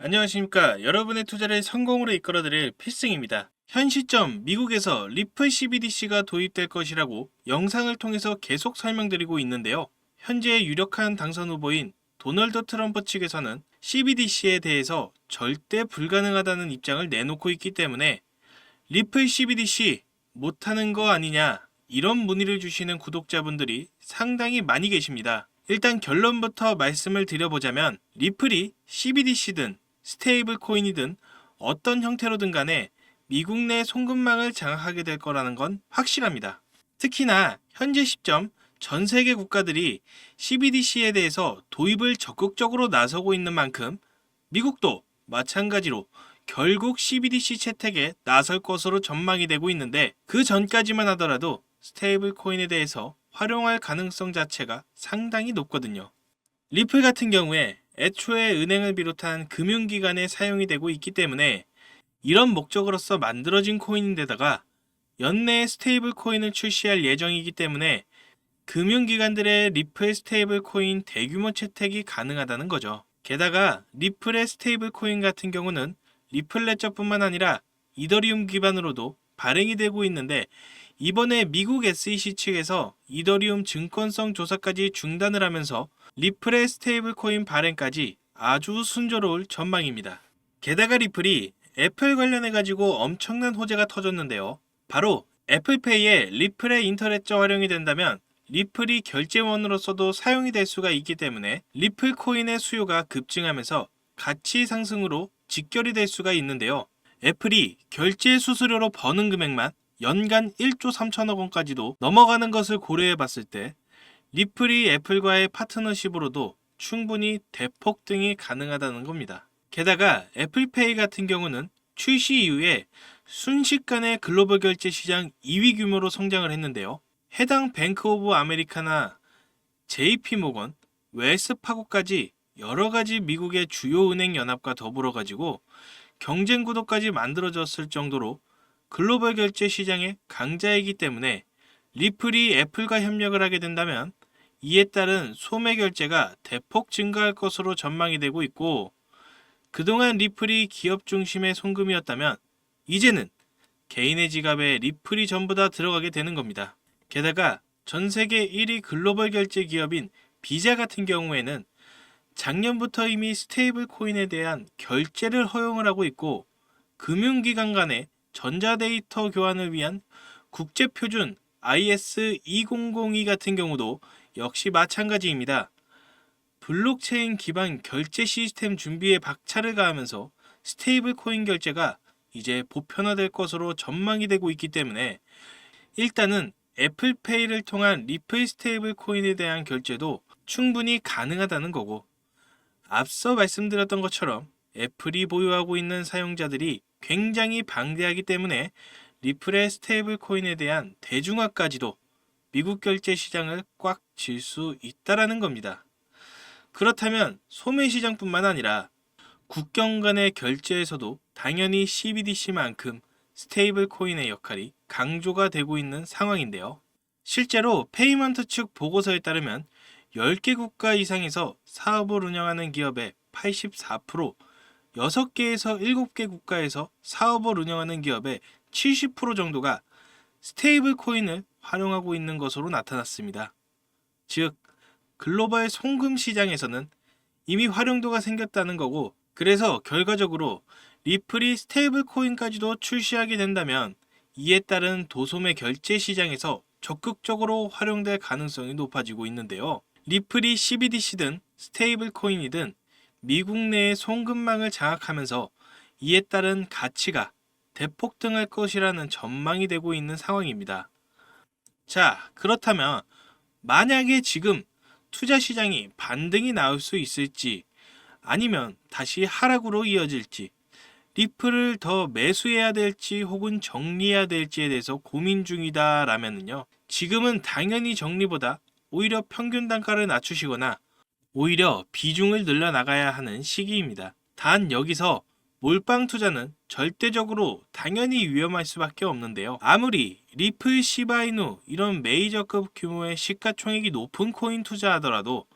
안녕하십니까. 여러분의 투자를 성공으로 이끌어드릴 필승입니다. 현 시점 미국에서 리플 CBDC가 도입될 것이라고 영상을 통해서 계속 설명드리고 있는데요. 현재 유력한 당선 후보인 도널드 트럼프 측에서는 CBDC에 대해서 절대 불가능하다는 입장을 내놓고 있기 때문에 리플 CBDC 못하는 거 아니냐, 이런 문의를 주시는 구독자분들이 상당히 많이 계십니다. 일단 결론부터 말씀을 드려보자면 리플이 CBDC든 스테이블 코인이든 어떤 형태로든 간에 미국 내 송금망을 장악하게 될 거라는 건 확실합니다. 특히나 현재 시점 전 세계 국가들이 CBDC에 대해서 도입을 적극적으로 나서고 있는 만큼 미국도 마찬가지로 결국 CBDC 채택에 나설 것으로 전망이 되고 있는데, 그 전까지만 하더라도 스테이블 코인에 대해서 활용할 가능성 자체가 상당히 높거든요. 리플 같은 경우에 애초에 은행을 비롯한 금융기관에 사용이 되고 있기 때문에 이런 목적으로서 만들어진 코인인데다가 연내에 스테이블 코인을 출시할 예정이기 때문에 금융기관들의 리플 스테이블 코인 대규모 채택이 가능하다는 거죠. 게다가 리플의 스테이블 코인 같은 경우는 리플 레저뿐만 아니라 이더리움 기반으로도 발행이 되고 있는데, 이번에 미국 SEC 측에서 이더리움 증권성 조사까지 중단을 하면서 리플의 스테이블 코인 발행까지 아주 순조로울 전망입니다. 게다가 리플이 애플 관련해 가지고 엄청난 호재가 터졌는데요. 바로 애플페이에 리플의 인터넷저 활용이 된다면 리플이 결제원으로서도 사용이 될 수가 있기 때문에 리플 코인의 수요가 급증하면서 가치 상승으로 직결이 될 수가 있는데요. 애플이 결제 수수료로 버는 금액만 연간 1조 3천억 원까지도 넘어가는 것을 고려해 봤을 때 리플이 애플과의 파트너십으로도 충분히 대폭등이 가능하다는 겁니다. 게다가 애플페이 같은 경우는 출시 이후에 순식간에 글로벌 결제 시장 2위 규모로 성장을 했는데요. 해당 뱅크 오브 아메리카나 JP모건, 웰스파고까지 여러가지 미국의 주요 은행 연합과 더불어 가지고 경쟁 구도까지 만들어졌을 정도로 글로벌 결제 시장의 강자이기 때문에 리플이 애플과 협력을 하게 된다면 이에 따른 소매 결제가 대폭 증가할 것으로 전망이 되고 있고, 그동안 리플이 기업 중심의 송금이었다면 이제는 개인의 지갑에 리플이 전부 다 들어가게 되는 겁니다. 게다가 전 세계 1위 글로벌 결제 기업인 비자 같은 경우에는 작년부터 이미 스테이블 코인에 대한 결제를 허용을 하고 있고, 금융기관 간의 전자데이터 교환을 위한 국제표준 IS2002 같은 경우도 역시 마찬가지입니다. 블록체인 기반 결제 시스템 준비에 박차를 가하면서 스테이블 코인 결제가 이제 보편화될 것으로 전망이 되고 있기 때문에 일단은 애플페이를 통한 리플 스테이블 코인에 대한 결제도 충분히 가능하다는 거고, 앞서 말씀드렸던 것처럼 애플이 보유하고 있는 사용자들이 굉장히 방대하기 때문에 리플의 스테이블 코인에 대한 대중화까지도 미국 결제 시장을 꽉 쥘 수 있다라는 겁니다. 그렇다면 소매 시장뿐만 아니라 국경 간의 결제에서도 당연히 CBDC만큼 스테이블 코인의 역할이 강조가 되고 있는 상황인데요. 실제로 페이먼트 측 보고서에 따르면 10개 국가 이상에서 사업을 운영하는 기업의 84%, 6개에서 7개 국가에서 사업을 운영하는 기업의 70% 정도가 스테이블 코인을 활용하고 있는 것으로 나타났습니다. 즉, 글로벌 송금 시장에서는 이미 활용도가 생겼다는 거고, 그래서 결과적으로 리플이 스테이블 코인까지도 출시하게 된다면 이에 따른 도소매 결제 시장에서 적극적으로 활용될 가능성이 높아지고 있는데요. 리플이 CBDC든 스테이블 코인이든 미국 내의 송금망을 장악하면서 이에 따른 가치가 대폭등할 것이라는 전망이 되고 있는 상황입니다. 자, 그렇다면 만약에 지금 투자 시장이 반등이 나올 수 있을지, 아니면 다시 하락으로 이어질지, 리플을 더 매수해야 될지 혹은 정리해야 될지에 대해서 고민 중이다 라면요, 지금은 당연히 정리보다 오히려 평균 단가를 낮추시거나 오히려 비중을 늘려나가야 하는 시기입니다. 단 여기서 몰빵 투자는 절대적으로 당연히 위험할 수밖에 없는데요. 아무리 리플, 시바이누 이런 메이저급 규모의 시가총액이 높은 코인 투자하더라도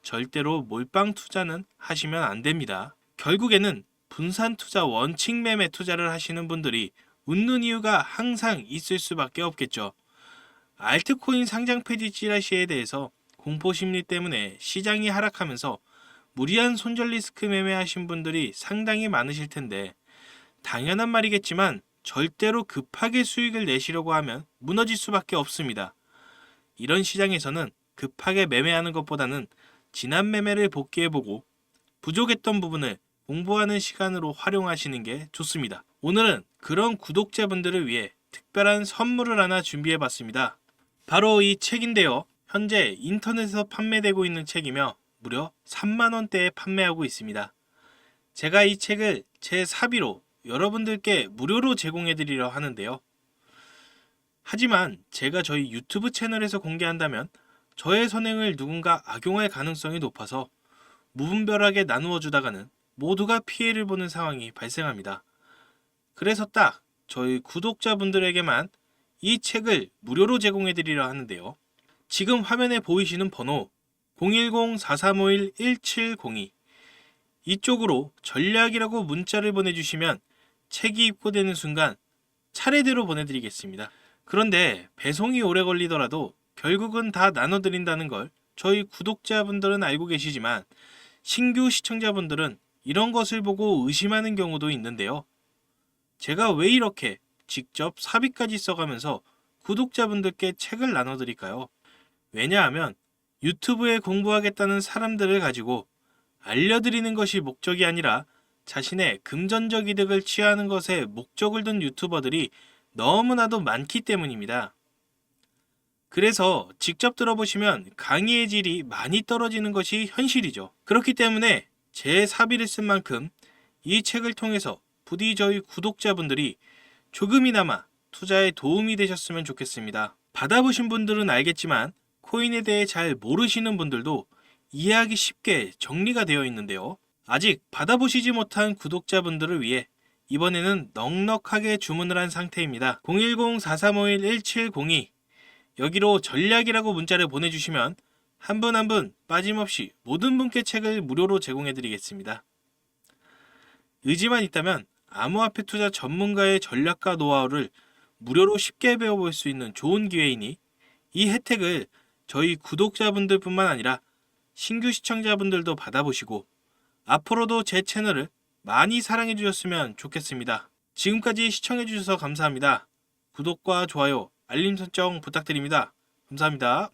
절대로 몰빵 투자는 하시면 안 됩니다. 결국에는 분산 투자 원칙 매매 투자를 하시는 분들이 웃는 이유가 항상 있을 수밖에 없겠죠. 알트코인 상장 폐지 찌라시에 대해서 공포 심리 때문에 시장이 하락하면서 무리한 손절 리스크 매매하신 분들이 상당히 많으실 텐데, 당연한 말이겠지만 절대로 급하게 수익을 내시려고 하면 무너질 수밖에 없습니다. 이런 시장에서는 급하게 매매하는 것보다는 지난 매매를 복귀해보고 부족했던 부분을 공부하는 시간으로 활용하시는 게 좋습니다. 오늘은 그런 구독자분들을 위해 특별한 선물을 하나 준비해봤습니다. 바로 이 책인데요. 현재 인터넷에서 판매되고 있는 책이며 무려 3만원대에 판매하고 있습니다. 제가 이 책을 제 사비로 여러분들께 무료로 제공해드리려 하는데요. 하지만 제가 저희 유튜브 채널에서 공개한다면 저의 선행을 누군가 악용할 가능성이 높아서 무분별하게 나누어 주다가는 모두가 피해를 보는 상황이 발생합니다. 그래서 딱 저희 구독자분들에게만 이 책을 무료로 제공해드리려 하는데요. 지금 화면에 보이시는 번호 010-4351-1702 이쪽으로 전략이라고 문자를 보내주시면 책이 입고되는 순간 차례대로 보내드리겠습니다. 그런데 배송이 오래 걸리더라도 결국은 다 나눠드린다는 걸 저희 구독자분들은 알고 계시지만 신규 시청자분들은 이런 것을 보고 의심하는 경우도 있는데요. 제가 왜 이렇게 직접 사비까지 써가면서 구독자분들께 책을 나눠드릴까요? 왜냐하면 유튜브에 공부하겠다는 사람들을 가지고 알려드리는 것이 목적이 아니라 자신의 금전적 이득을 취하는 것에 목적을 둔 유튜버들이 너무나도 많기 때문입니다. 그래서 직접 들어보시면 강의의 질이 많이 떨어지는 것이 현실이죠. 그렇기 때문에 제 사비를 쓴 만큼 이 책을 통해서 부디 저희 구독자분들이 조금이나마 투자에 도움이 되셨으면 좋겠습니다. 받아보신 분들은 알겠지만 코인에 대해 잘 모르시는 분들도 이해하기 쉽게 정리가 되어 있는데요. 아직 받아보시지 못한 구독자분들을 위해 이번에는 넉넉하게 주문을 한 상태입니다. 010-4351-1702 여기로 전략이라고 문자를 보내주시면 한 분 한 분 빠짐없이 모든 분께 책을 무료로 제공해드리겠습니다. 의지만 있다면 암호화폐 투자 전문가의 전략과 노하우를 무료로 쉽게 배워볼 수 있는 좋은 기회이니 이 혜택을 저희 구독자분들 뿐만 아니라 신규 시청자분들도 받아보시고 앞으로도 제 채널을 많이 사랑해 주셨으면 좋겠습니다. 지금까지 시청해 주셔서 감사합니다. 구독과 좋아요, 알림 설정 부탁드립니다. 감사합니다.